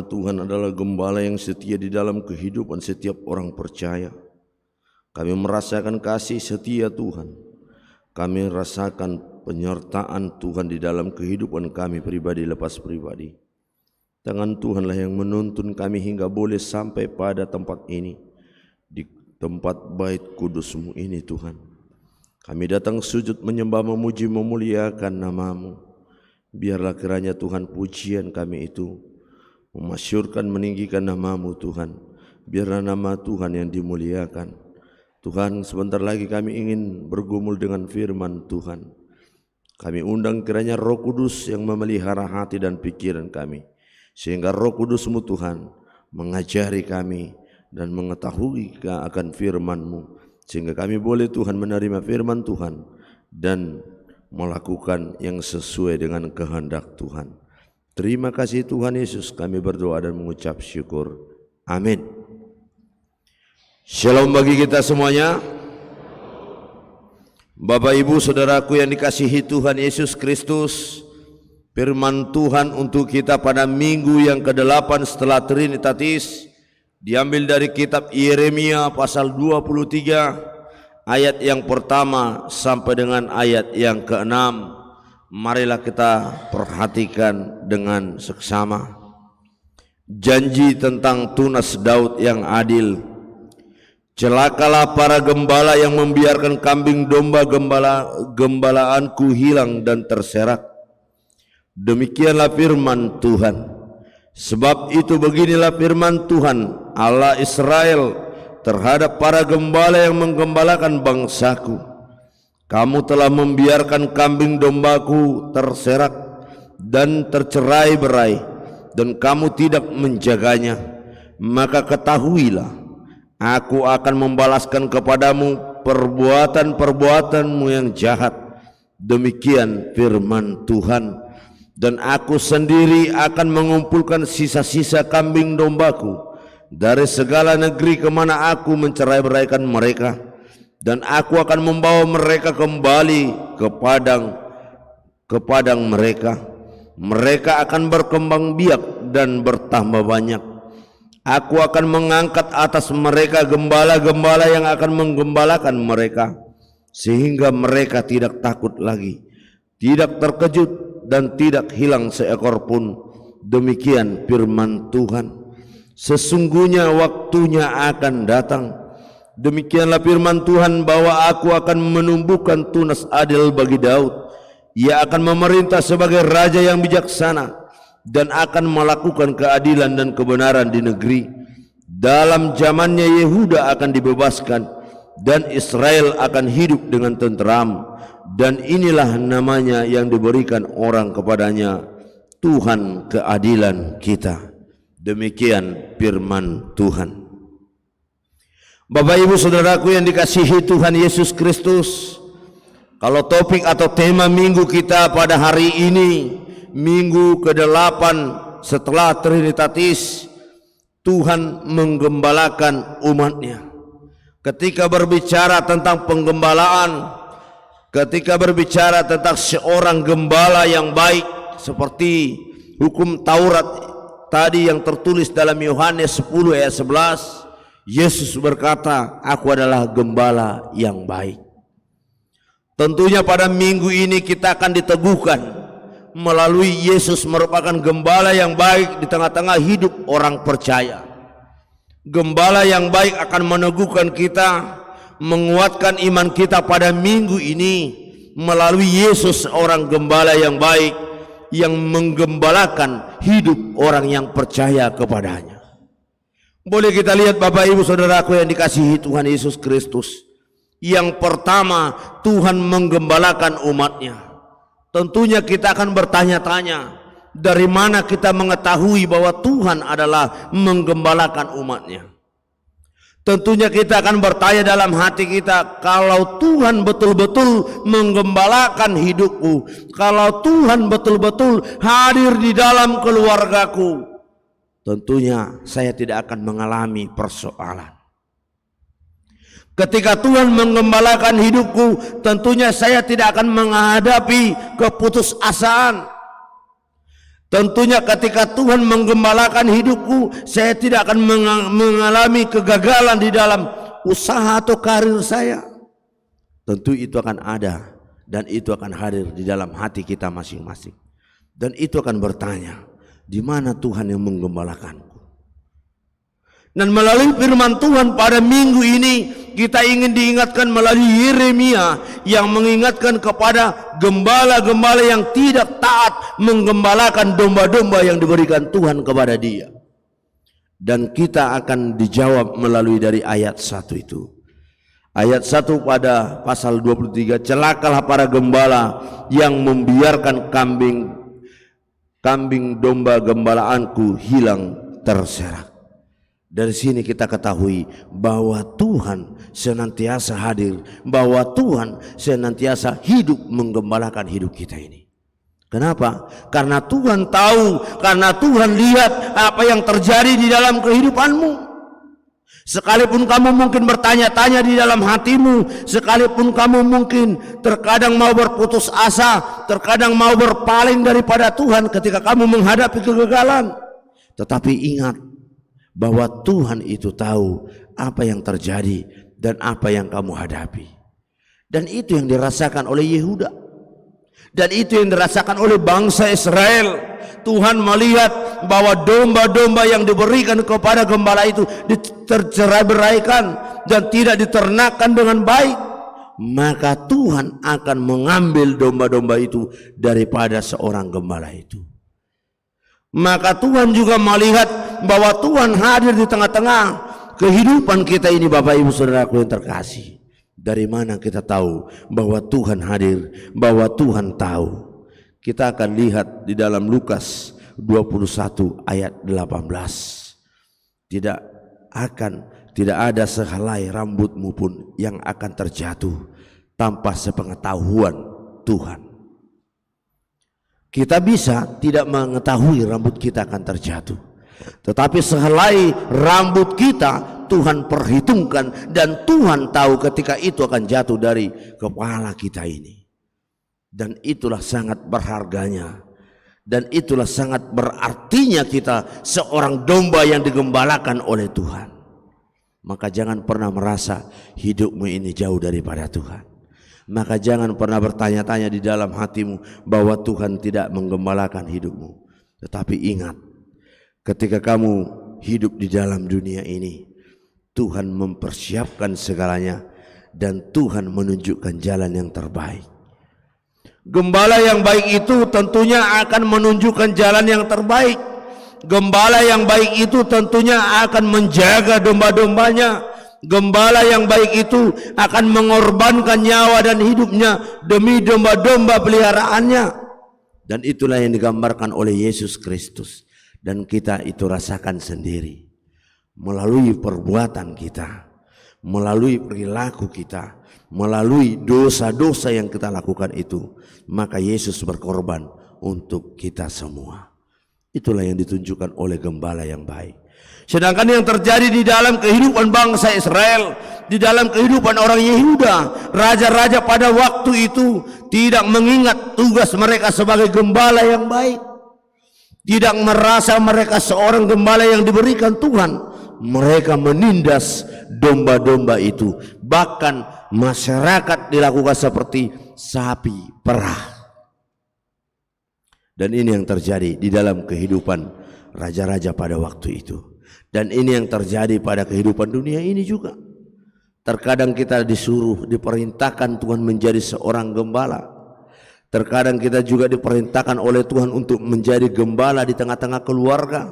Tuhan adalah gembala yang setia di dalam kehidupan setiap orang percaya. Kami merasakan kasih setia Tuhan. Kami rasakan penyertaan Tuhan di dalam kehidupan kami pribadi lepas pribadi. Tangan Tuhanlah yang menuntun kami hingga boleh sampai pada tempat ini, di tempat bait kudus-Mu ini Tuhan. Kami datang sujud menyembah, memuji, memuliakan nama-Mu. Biarlah kiranya Tuhan pujian kami itu memasyurkan, meninggikan nama-Mu Tuhan. Biarlah nama Tuhan yang dimuliakan. Tuhan, sebentar lagi kami ingin bergumul dengan firman Tuhan. Kami undang kiranya Roh Kudus yang memelihara hati dan pikiran kami, sehingga Roh Kudus-Mu Tuhan mengajari kami dan mengetahui akan firman-Mu, sehingga kami boleh Tuhan menerima firman Tuhan dan melakukan yang sesuai dengan kehendak Tuhan. Terima kasih Tuhan Yesus, kami berdoa dan mengucap syukur. Amin. Shalom bagi kita semuanya. Bapak Ibu Saudaraku yang dikasihi Tuhan Yesus Kristus, firman Tuhan untuk kita pada minggu yang ke-8 setelah Trinitatis diambil dari kitab Yeremia pasal 23 ayat yang pertama sampai dengan ayat yang ke-6. Marilah kita perhatikan dengan seksama. Janji tentang tunas Daud yang adil. Celakalah para gembala yang membiarkan kambing domba gembalaanku hilang dan terserak. Demikianlah firman Tuhan. Sebab itu beginilah firman Tuhan Allah Israel terhadap para gembala yang menggembalakan bangsaku. Kamu telah membiarkan kambing dombaku terserak dan tercerai-berai, dan kamu tidak menjaganya. Maka ketahuilah, aku akan membalaskan kepadamu perbuatan-perbuatanmu yang jahat. Demikian firman Tuhan. Dan aku sendiri akan mengumpulkan sisa-sisa kambing dombaku dari segala negeri kemana aku mencerai-beraikan mereka, dan aku akan membawa mereka kembali ke padang mereka. Mereka akan berkembang biak dan bertambah banyak. Aku akan mengangkat atas mereka gembala-gembala yang akan menggembalakan mereka, sehingga mereka tidak takut lagi, tidak terkejut, dan tidak hilang seekor pun. Demikian firman Tuhan. Sesungguhnya waktunya akan datang, demikianlah firman Tuhan, bahwa aku akan menumbuhkan tunas adil bagi Daud. Ia akan memerintah sebagai raja yang bijaksana dan akan melakukan keadilan dan kebenaran di negeri. Dalam zamannya Yehuda akan dibebaskan dan Israel akan hidup dengan tenteram. Dan inilah namanya yang diberikan orang kepadanya, Tuhan keadilan kita. Demikian firman Tuhan. Bapak Ibu Saudaraku yang dikasihi Tuhan Yesus Kristus, kalau topik atau tema minggu kita pada hari ini, minggu ke-8 setelah Trinitatis, Tuhan menggembalakan umatnya. Ketika berbicara tentang penggembalaan, ketika berbicara tentang seorang gembala yang baik, seperti hukum Taurat tadi yang tertulis dalam Yohanes 10 ayat 11, Yesus berkata, aku adalah gembala yang baik. Tentunya pada minggu ini kita akan diteguhkan melalui Yesus merupakan gembala yang baik di tengah-tengah hidup orang percaya. Gembala yang baik akan meneguhkan kita, menguatkan iman kita pada minggu ini melalui Yesus, seorang gembala yang baik yang menggembalakan hidup orang yang percaya kepadanya. Boleh kita lihat Bapak Ibu Saudaraku yang dikasihi Tuhan Yesus Kristus. Yang pertama, Tuhan menggembalakan umatnya. Tentunya kita akan bertanya-tanya, dari mana kita mengetahui bahwa Tuhan adalah menggembalakan umatnya? Tentunya kita akan bertanya dalam hati kita, kalau Tuhan betul-betul menggembalakan hidupku, kalau Tuhan betul-betul hadir di dalam keluargaku, tentunya saya tidak akan mengalami persoalan. Ketika Tuhan menggembalakan hidupku, tentunya saya tidak akan menghadapi keputusasaan. Tentunya ketika Tuhan menggembalakan hidupku, saya tidak akan mengalami kegagalan di dalam usaha atau karir saya. Tentu itu akan ada dan itu akan hadir di dalam hati kita masing-masing. Dan itu akan bertanya, di mana Tuhan yang menggembalakanku? Dan melalui firman Tuhan pada minggu ini kita ingin diingatkan melalui Yeremia yang mengingatkan kepada gembala-gembala yang tidak taat menggembalakan domba-domba yang diberikan Tuhan kepada dia. Dan kita akan dijawab melalui dari ayat 1 itu. Ayat 1 pada pasal 23, celakalah para gembala yang membiarkan kambing domba gembalaanku hilang terserak. Dari sini kita ketahui bahwa Tuhan senantiasa hadir, bahwa Tuhan senantiasa hidup menggembalakan hidup kita ini. Kenapa? Karena Tuhan tahu, karena Tuhan lihat apa yang terjadi di dalam kehidupanmu. Sekalipun kamu mungkin bertanya-tanya di dalam hatimu, sekalipun kamu mungkin terkadang mau berputus asa, terkadang mau berpaling daripada Tuhan ketika kamu menghadapi kegagalan, tetapi ingat bahwa Tuhan itu tahu apa yang terjadi dan apa yang kamu hadapi. Dan itu yang dirasakan oleh Yehuda. Dan itu yang dirasakan oleh bangsa Israel. Tuhan melihat bahwa domba-domba yang diberikan kepada gembala itu tercerai-beraikan dan tidak diternakkan dengan baik. Maka Tuhan akan mengambil domba-domba itu daripada seorang gembala itu. Maka Tuhan juga melihat bahwa Tuhan hadir di tengah-tengah kehidupan kita ini, Bapak Ibu Saudaraku yang terkasih. Dari mana kita tahu bahwa Tuhan hadir, bahwa Tuhan tahu? Kita akan lihat di dalam Lukas 21 ayat 18. Tidak ada sehelai rambutmu pun yang akan terjatuh tanpa sepengetahuan Tuhan. Kita bisa tidak mengetahui rambut kita akan terjatuh, tetapi sehelai rambut kita Tuhan perhitungkan dan Tuhan tahu ketika itu akan jatuh dari kepala kita ini. Dan itulah sangat berharganya, dan itulah sangat berartinya kita seorang domba yang digembalakan oleh Tuhan. Maka jangan pernah merasa hidupmu ini jauh daripada Tuhan. Maka jangan pernah bertanya-tanya di dalam hatimu bahwa Tuhan tidak menggembalakan hidupmu. Tetapi ingat, ketika kamu hidup di dalam dunia ini, Tuhan mempersiapkan segalanya dan Tuhan menunjukkan jalan yang terbaik. Gembala yang baik itu tentunya akan menunjukkan jalan yang terbaik. Gembala yang baik itu tentunya akan menjaga domba-dombanya. Gembala yang baik itu akan mengorbankan nyawa dan hidupnya demi domba-domba peliharaannya. Dan itulah yang digambarkan oleh Yesus Kristus. Dan kita itu rasakan sendiri melalui perbuatan kita, melalui perilaku kita, melalui dosa-dosa yang kita lakukan itu. Maka Yesus berkorban untuk kita semua. Itulah yang ditunjukkan oleh gembala yang baik. Sedangkan yang terjadi di dalam kehidupan bangsa Israel, di dalam kehidupan orang Yehuda, raja-raja pada waktu itu tidak mengingat tugas mereka sebagai gembala yang baik. Tidak merasa mereka seorang gembala yang diberikan Tuhan. Mereka menindas domba-domba itu. Bahkan masyarakat dilakukan seperti sapi perah. Dan ini yang terjadi di dalam kehidupan raja-raja pada waktu itu. Dan ini yang terjadi pada kehidupan dunia ini juga. Terkadang kita disuruh, diperintahkan Tuhan menjadi seorang gembala. Terkadang kita juga diperintahkan oleh Tuhan untuk menjadi gembala di tengah-tengah keluarga,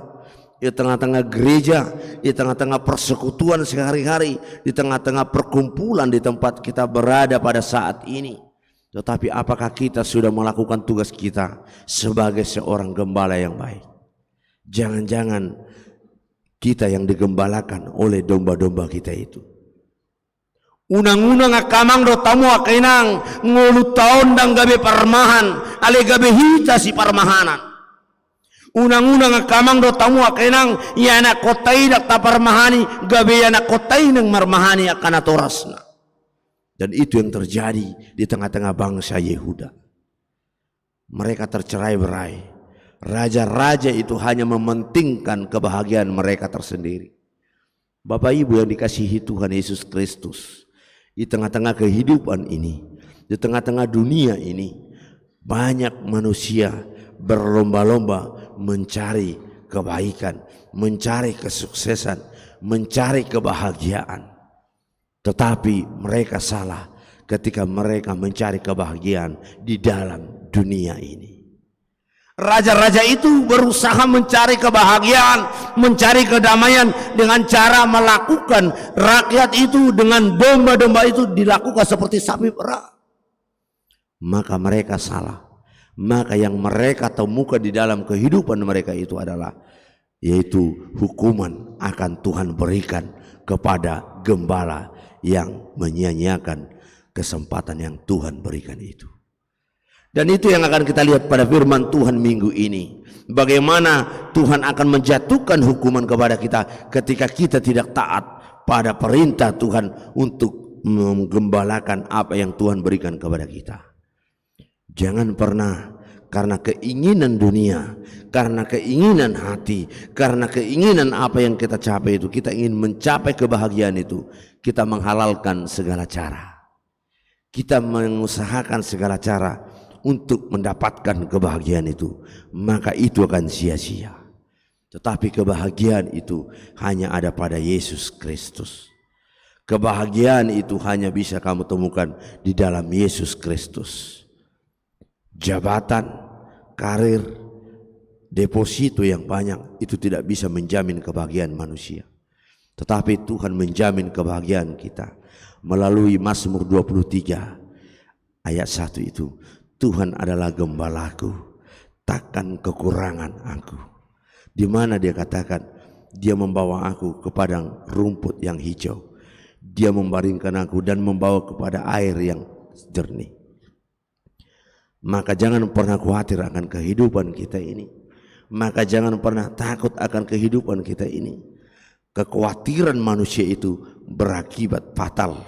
di tengah-tengah gereja, di tengah-tengah persekutuan sehari-hari, di tengah-tengah perkumpulan di tempat kita berada pada saat ini. Tetapi apakah kita sudah melakukan tugas kita sebagai seorang gembala yang baik? Jangan-jangan kita yang digembalakan oleh domba-domba kita itu. Unang-unang akamang do tamu akainang ngulu taon dang gabe parmahan ale gabe hita si parmahanan. Unang-unang akamang do tamu akainang yana kotai dak ta parmahani gabe yana kotai nang marmahani akan atorasna. Dan itu yang terjadi di tengah-tengah bangsa Yehuda. Mereka tercerai-berai. Raja-raja itu hanya mementingkan kebahagiaan mereka tersendiri. Bapak Ibu yang dikasihi Tuhan Yesus Kristus, di tengah-tengah kehidupan ini, di tengah-tengah dunia ini, banyak manusia berlomba-lomba mencari kebaikan, mencari kesuksesan, mencari kebahagiaan. Tetapi mereka salah ketika mereka mencari kebahagiaan di dalam dunia ini. Raja-raja itu berusaha mencari kebahagiaan, mencari kedamaian dengan cara melakukan rakyat itu dengan domba-domba itu dilakukan seperti sapi perah. Maka mereka salah. Maka yang mereka temukan di dalam kehidupan mereka itu adalah yaitu hukuman akan Tuhan berikan kepada gembala yang menyia-nyiakan kesempatan yang Tuhan berikan itu. Dan itu yang akan kita lihat pada firman Tuhan minggu ini. Bagaimana Tuhan akan menjatuhkan hukuman kepada kita ketika kita tidak taat pada perintah Tuhan untuk menggembalakan apa yang Tuhan berikan kepada kita. Jangan pernah karena keinginan dunia, karena keinginan hati, karena keinginan apa yang kita capai itu, kita ingin mencapai kebahagiaan itu, kita menghalalkan segala cara. Kita mengusahakan segala cara untuk mendapatkan kebahagiaan itu, maka itu akan sia-sia. Tetapi kebahagiaan itu hanya ada pada Yesus Kristus. Kebahagiaan itu hanya bisa kamu temukan di dalam Yesus Kristus. Jabatan, karir, deposito yang banyak itu tidak bisa menjamin kebahagiaan manusia. Tetapi Tuhan menjamin kebahagiaan kita melalui Mazmur 23 ayat 1 itu. Tuhan adalah gembalaku, takkan kekurangan aku. Di mana dia katakan, dia membawa aku ke padang rumput yang hijau. Dia membaringkan aku dan membawa kepada air yang jernih. Maka jangan pernah khawatir akan kehidupan kita ini. Maka jangan pernah takut akan kehidupan kita ini. Kekhawatiran manusia itu berakibat fatal.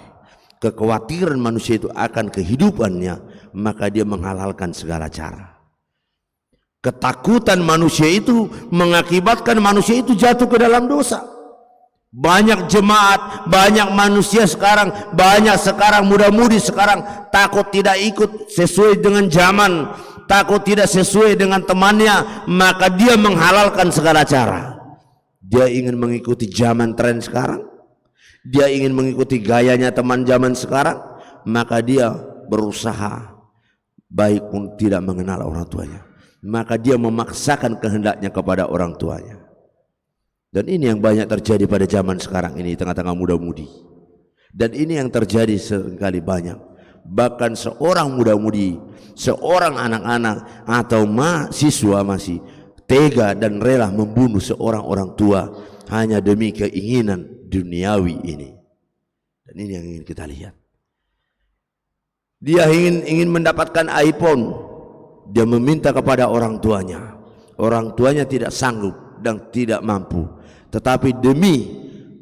Kekhawatiran manusia itu akan kehidupannya, maka dia menghalalkan segala cara. Ketakutan manusia itu mengakibatkan manusia itu jatuh ke dalam dosa. Banyak jemaat, banyak manusia sekarang, banyak sekarang muda-mudi sekarang takut tidak ikut sesuai dengan zaman, takut tidak sesuai dengan temannya, maka dia menghalalkan segala cara. Dia ingin mengikuti zaman tren sekarang, dia ingin mengikuti gayanya teman zaman sekarang, maka dia berusaha baik pun tidak mengenal orang tuanya, maka dia memaksakan kehendaknya kepada orang tuanya. Dan ini yang banyak terjadi pada zaman sekarang ini, tengah-tengah muda-mudi. Dan ini yang terjadi seringkali banyak. Bahkan seorang muda-mudi, seorang anak-anak atau mahasiswa masih tega dan rela membunuh seorang orang tua hanya demi keinginan duniawi ini. Dan ini yang ingin kita lihat. Dia ingin mendapatkan iPhone, dia meminta kepada orang tuanya. Orang tuanya tidak sanggup dan tidak mampu, tetapi demi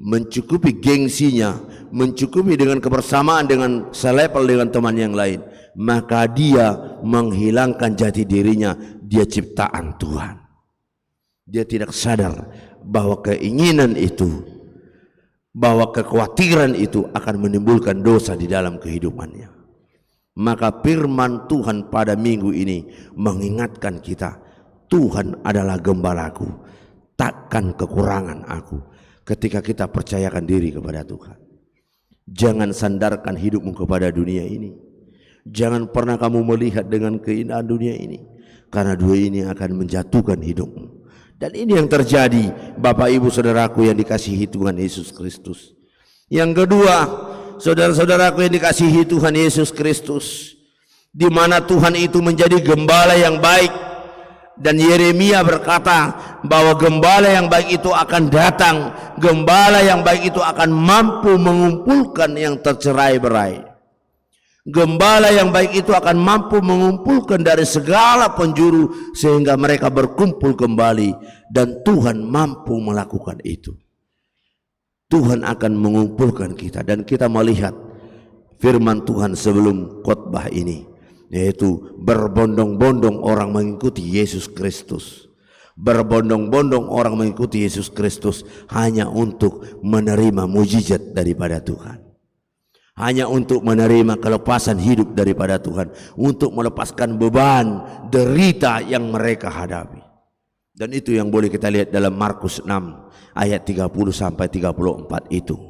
mencukupi gengsinya, mencukupi dengan kebersamaan dengan selevel dengan teman yang lain, maka dia menghilangkan jati dirinya. Dia ciptaan Tuhan. Dia tidak sadar bahwa keinginan itu, bahwa kekhawatiran itu akan menimbulkan dosa di dalam kehidupannya. Maka firman Tuhan pada minggu ini mengingatkan kita, Tuhan adalah gembalaku, takkan kekurangan aku. Ketika kita percayakan diri kepada Tuhan, jangan sandarkan hidupmu kepada dunia ini. Jangan pernah kamu melihat dengan keindahan dunia ini, karena dua ini akan menjatuhkan hidupmu. Dan ini yang terjadi, Bapak Ibu Saudaraku yang dikasihi Tuhan Yesus Kristus. Yang kedua, saudara-saudaraku yang dikasihi Tuhan Yesus Kristus, di mana Tuhan itu menjadi gembala yang baik. Dan Yeremia berkata bahwa gembala yang baik itu akan datang, gembala yang baik itu akan mampu mengumpulkan yang tercerai-berai. Gembala yang baik itu akan mampu mengumpulkan dari segala penjuru sehingga mereka berkumpul kembali, dan Tuhan mampu melakukan itu. Tuhan akan mengumpulkan kita, dan kita melihat firman Tuhan sebelum khotbah ini yaitu berbondong-bondong orang mengikuti Yesus Kristus. Berbondong-bondong orang mengikuti Yesus Kristus hanya untuk menerima mujizat daripada Tuhan, hanya untuk menerima kelepasan hidup daripada Tuhan, untuk melepaskan beban derita yang mereka hadapi. Dan itu yang boleh kita lihat dalam Markus 6 ayat 30 sampai 34 itu.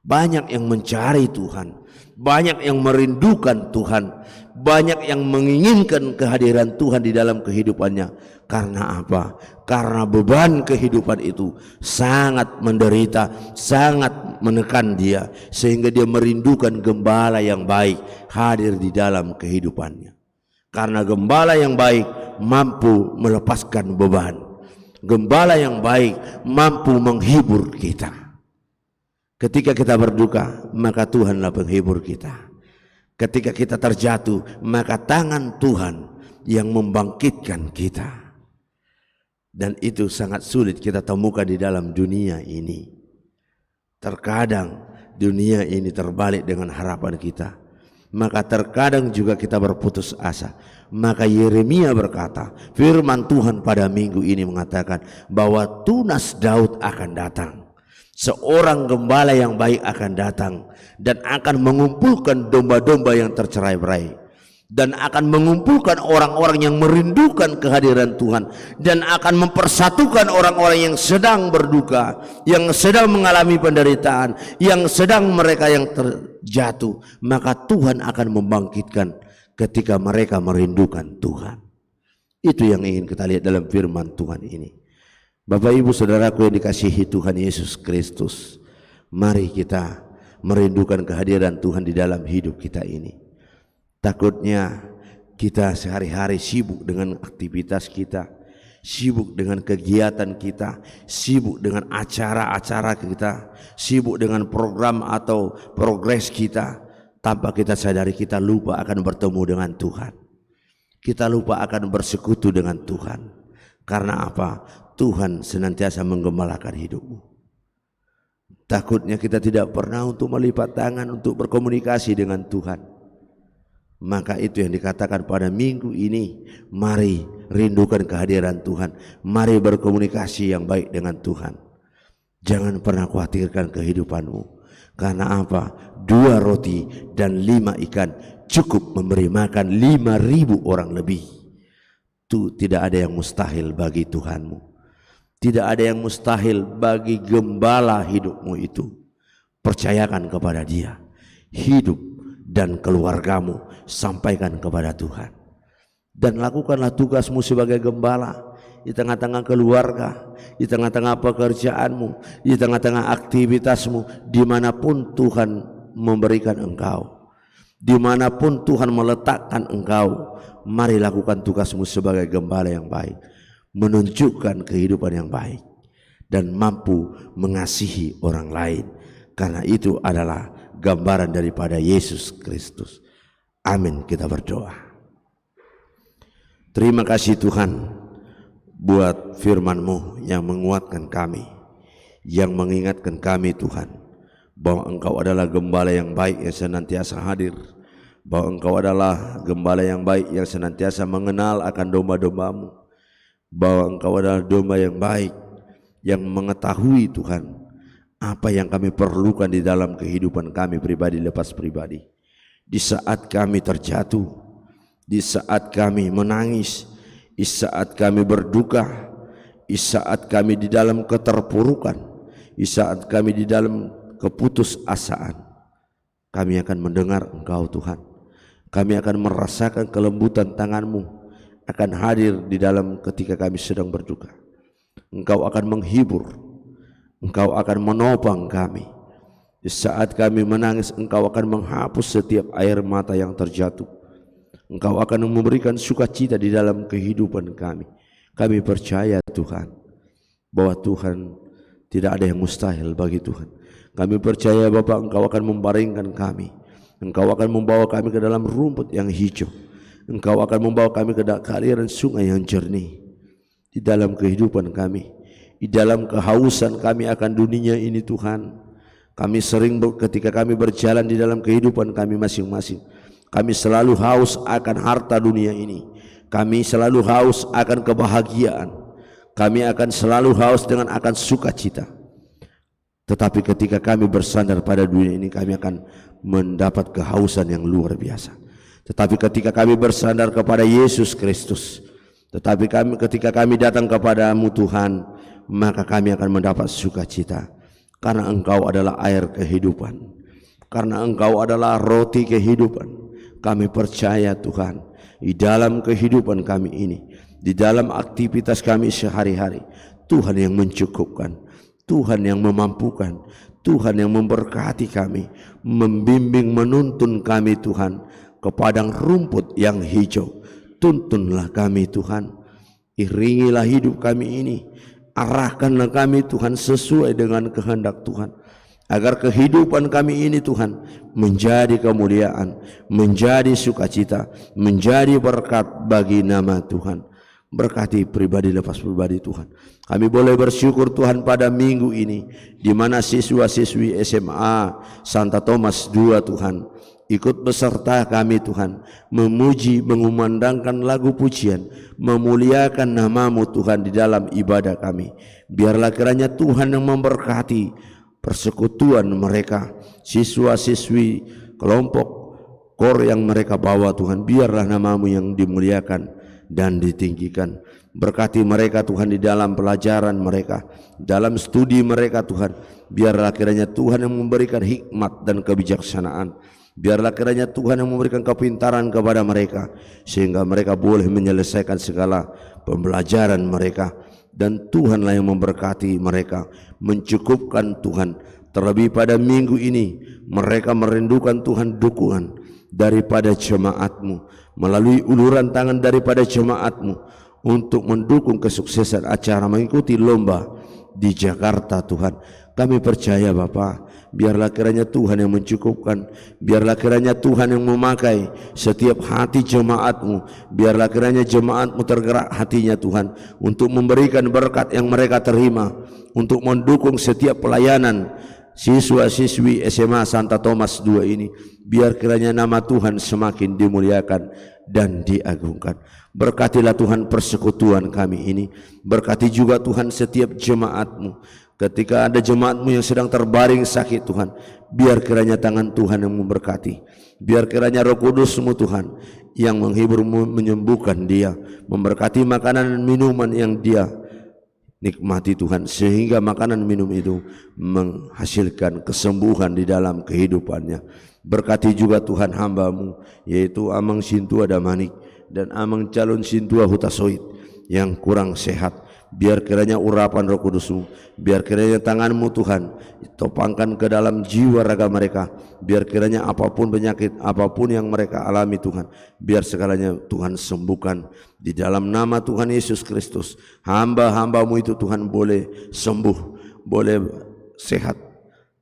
Banyak yang mencari Tuhan, banyak yang merindukan Tuhan, banyak yang menginginkan kehadiran Tuhan di dalam kehidupannya. Karena apa? Karena beban kehidupan itu sangat menderita, sangat menekan dia, sehingga dia merindukan gembala yang baik hadir di dalam kehidupannya. Karena gembala yang baik mampu melepaskan beban, gembala yang baik mampu menghibur kita. Ketika kita berduka, maka Tuhanlah penghibur kita. Ketika kita terjatuh, maka tangan Tuhan yang membangkitkan kita. Dan itu sangat sulit kita temukan di dalam dunia ini. Terkadang dunia ini terbalik dengan harapan kita, maka terkadang juga kita berputus asa. Maka Yeremia berkata, firman Tuhan pada minggu ini mengatakan bahwa tunas Daud akan datang. Seorang gembala yang baik akan datang dan akan mengumpulkan domba-domba yang tercerai-berai, dan akan mengumpulkan orang-orang yang merindukan kehadiran Tuhan, dan akan mempersatukan orang-orang yang sedang berduka, yang sedang mengalami penderitaan, yang sedang mereka yang terjatuh. Maka Tuhan akan membangkitkan ketika mereka merindukan Tuhan. Itu yang ingin kita lihat dalam firman Tuhan ini. Bapak Ibu Saudaraku yang dikasihi Tuhan Yesus Kristus, mari kita merindukan kehadiran Tuhan di dalam hidup kita ini. Takutnya kita sehari-hari sibuk dengan aktivitas kita, sibuk dengan kegiatan kita, sibuk dengan acara-acara kita, sibuk dengan program atau progres kita, tanpa kita sadari kita lupa akan bertemu dengan Tuhan. Kita lupa akan bersekutu dengan Tuhan. Karena apa? Tuhan senantiasa menggembalakan hidupmu. Takutnya kita tidak pernah untuk melipat tangan untuk berkomunikasi dengan Tuhan. Maka itu yang dikatakan pada minggu ini, mari rindukan kehadiran Tuhan, mari berkomunikasi yang baik dengan Tuhan. Jangan pernah khawatirkan kehidupanmu. Karena apa? 2 roti dan 5 ikan cukup memberi makan 5.000 orang lebih. Itu tidak ada yang mustahil bagi Tuhanmu. Tidak ada yang mustahil bagi gembala hidupmu itu. Percayakan kepada Dia. Hidup dan keluargamu sampaikan kepada Tuhan. Dan lakukanlah tugasmu sebagai gembala di tengah-tengah keluarga, di tengah-tengah pekerjaanmu, di tengah-tengah aktivitasmu, dimanapun Tuhan memberikan engkau, dimanapun Tuhan meletakkan engkau. Mari lakukan tugasmu sebagai gembala yang baik, menunjukkan kehidupan yang baik dan mampu mengasihi orang lain, karena itu adalah gambaran daripada Yesus Kristus. Amin. Kita berdoa. Terima kasih Tuhan buat firman-Mu yang menguatkan kami, yang mengingatkan kami Tuhan bahwa Engkau adalah gembala yang baik yang senantiasa hadir, bahwa Engkau adalah gembala yang baik yang senantiasa mengenal akan domba-domba-Mu, bahwa Engkau adalah domba yang baik yang mengetahui Tuhan apa yang kami perlukan di dalam kehidupan kami pribadi lepas pribadi. Di saat kami terjatuh, di saat kami menangis, di saat kami berduka, di saat kami di dalam keterpurukan, di saat kami di dalam keputusasaan, kami akan mendengar Engkau Tuhan. Kami akan merasakan kelembutan tangan-Mu akan hadir di dalam ketika kami sedang berduka. Engkau akan menghibur, Engkau akan menopang kami. Di saat kami menangis, Engkau akan menghapus setiap air mata yang terjatuh. Engkau akan memberikan sukacita di dalam kehidupan kami. Kami percaya Tuhan bahwa Tuhan tidak ada yang mustahil bagi Tuhan. Kami percaya Bapa, Engkau akan membaringkan kami. Engkau akan membawa kami ke dalam rumput yang hijau. Engkau akan membawa kami ke aliran sungai yang jernih. Di dalam kehidupan kami, di dalam kehausan kami akan dunia ini Tuhan, kami sering ketika kami berjalan di dalam kehidupan kami masing-masing, Kami selalu haus akan harta dunia ini. Kami selalu haus akan kebahagiaan. Kami akan selalu haus dengan akan sukacita. Tetapi ketika kami bersandar pada dunia ini, kami akan mendapat kehausan yang luar biasa. Tetapi ketika kami bersandar kepada Yesus Kristus, ketika kami datang kepadamu Tuhan, maka kami akan mendapat sukacita. Karena Engkau adalah air kehidupan, karena Engkau adalah roti kehidupan. Kami percaya Tuhan, di dalam kehidupan kami ini, di dalam aktivitas kami sehari-hari, Tuhan yang mencukupkan, Tuhan yang memampukan, Tuhan yang memberkati kami, membimbing, menuntun kami Tuhan ke padang rumput yang hijau. Tuntunlah kami Tuhan, iringilah hidup kami ini, arahkanlah kami Tuhan sesuai dengan kehendak Tuhan, agar kehidupan kami ini Tuhan menjadi kemuliaan, menjadi sukacita, menjadi berkat bagi nama Tuhan. Berkati pribadi lepas pribadi Tuhan. Kami boleh bersyukur Tuhan pada minggu ini, di mana siswa-siswi SMA Santa Thomas II Tuhan ikut beserta kami Tuhan, memuji, mengumandangkan lagu pujian, memuliakan namamu Tuhan di dalam ibadah kami. Biarlah kiranya Tuhan yang memberkati persekutuan mereka, siswa-siswi kelompok kor yang mereka bawa Tuhan. Biarlah namamu yang dimuliakan dan ditinggikan. Berkati mereka Tuhan di dalam pelajaran mereka, dalam studi mereka Tuhan. Biarlah kiranya Tuhan yang memberikan hikmat dan kebijaksanaan. Biarlah kiranya Tuhan yang memberikan kepintaran kepada mereka, sehingga mereka boleh menyelesaikan segala pembelajaran mereka. Dan Tuhanlah yang memberkati mereka, mencukupkan Tuhan. Terlebih pada minggu ini, mereka merindukan Tuhan dukungan daripada jemaat-Mu, melalui uluran tangan daripada jemaat-Mu, untuk mendukung kesuksesan acara mengikuti lomba di Jakarta Tuhan. Kami percaya Bapa, biarlah kiranya Tuhan yang mencukupkan, biarlah kiranya Tuhan yang memakai setiap hati jemaat-Mu, biarlah kiranya jemaat-Mu tergerak hatinya Tuhan untuk memberikan berkat yang mereka terima, untuk mendukung setiap pelayanan siswa-siswi SMA Santa Thomas II ini. Biar kiranya nama Tuhan semakin dimuliakan dan diagungkan. Berkatilah Tuhan persekutuan kami ini, berkati juga Tuhan setiap jemaat-Mu. Ketika ada jemaat-Mu yang sedang terbaring sakit Tuhan, biar kiranya tangan Tuhan yang memberkati, biar kiranya Roh Kudus-Mu Tuhan yang menghibur, menyembuhkan dia, memberkati makanan dan minuman yang dia nikmati Tuhan, sehingga makanan minum itu menghasilkan kesembuhan di dalam kehidupannya. Berkati juga Tuhan hamba-Mu, yaitu Amang Sintua Damanik dan Amang Calon Sintua Hutasoit yang kurang sehat. Biar kiranya urapan Roh Kudus-Mu, biar kiranya tangan-Mu Tuhan topangkan ke dalam jiwa raga mereka. Biar kiranya apapun penyakit, apapun yang mereka alami Tuhan, biar segalanya Tuhan sembuhkan di dalam nama Tuhan Yesus Kristus. Hamba-hamba-Mu itu Tuhan boleh sembuh, boleh sehat,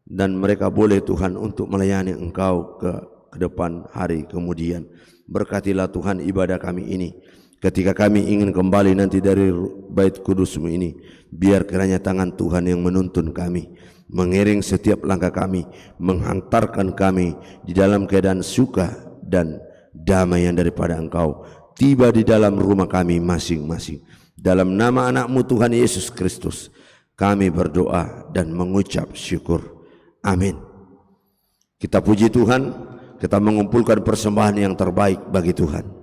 dan mereka boleh Tuhan untuk melayani Engkau ke depan hari kemudian. Berkatilah Tuhan ibadah kami ini. Ketika kami ingin kembali nanti dari bait kudus-Mu ini, biar kiranya tangan Tuhan yang menuntun kami, mengiring setiap langkah kami, menghantarkan kami di dalam keadaan suka dan damai yang daripada Engkau, tiba di dalam rumah kami masing-masing. Dalam nama anak-Mu Tuhan Yesus Kristus, kami berdoa dan mengucap syukur. Amin. Kita puji Tuhan, kita mengumpulkan persembahan yang terbaik bagi Tuhan.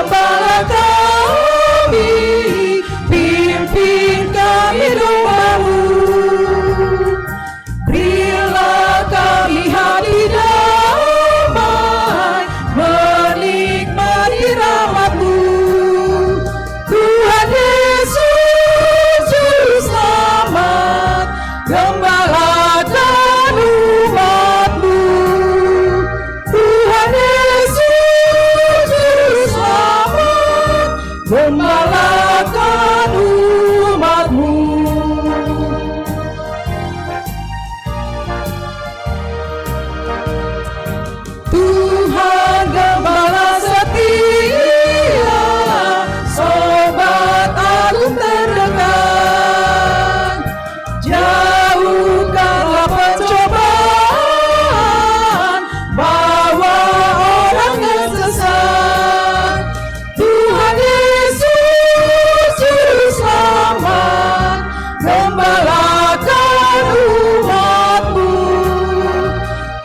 Gembala kami, pimpin kami domba-Mu. Berilah kami hati damai, menikmati rahmat-Mu. Tuhan Yesus, Juru Selamat, gembalakan umat-Mu. Tuhan Yesus, Juru Selamat, gembalakan umat-Mu. Tuhan gembala setia, sobat agung terdekat, jauhkanlah pencobaan, bawa orang yang sesat. Tuhan Yesus, Juru Selamat, gembalakan umat-Mu.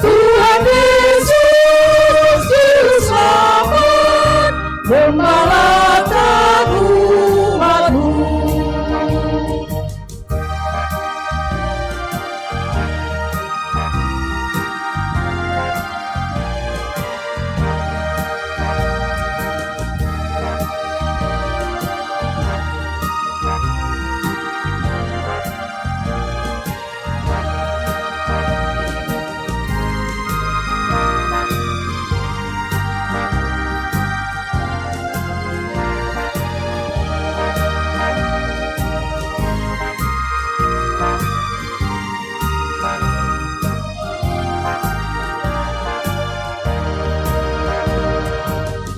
Tuhan Yesus, Juru Selamat, gembalakan umat-Mu.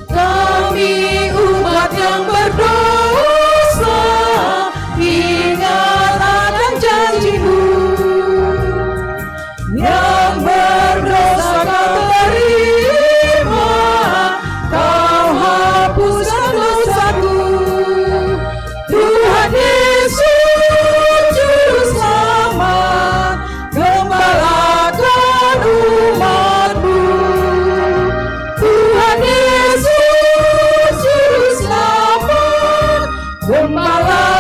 Kami umat yang berdosa, ingat akan janji-Mu. Yang berdosa Kau terima, Kau hapuskan dosaku. Tuhan Yesus, Juru Selamat, gembalakan umat-Mu. Tuhan Yesus, Juru Selamat, gembala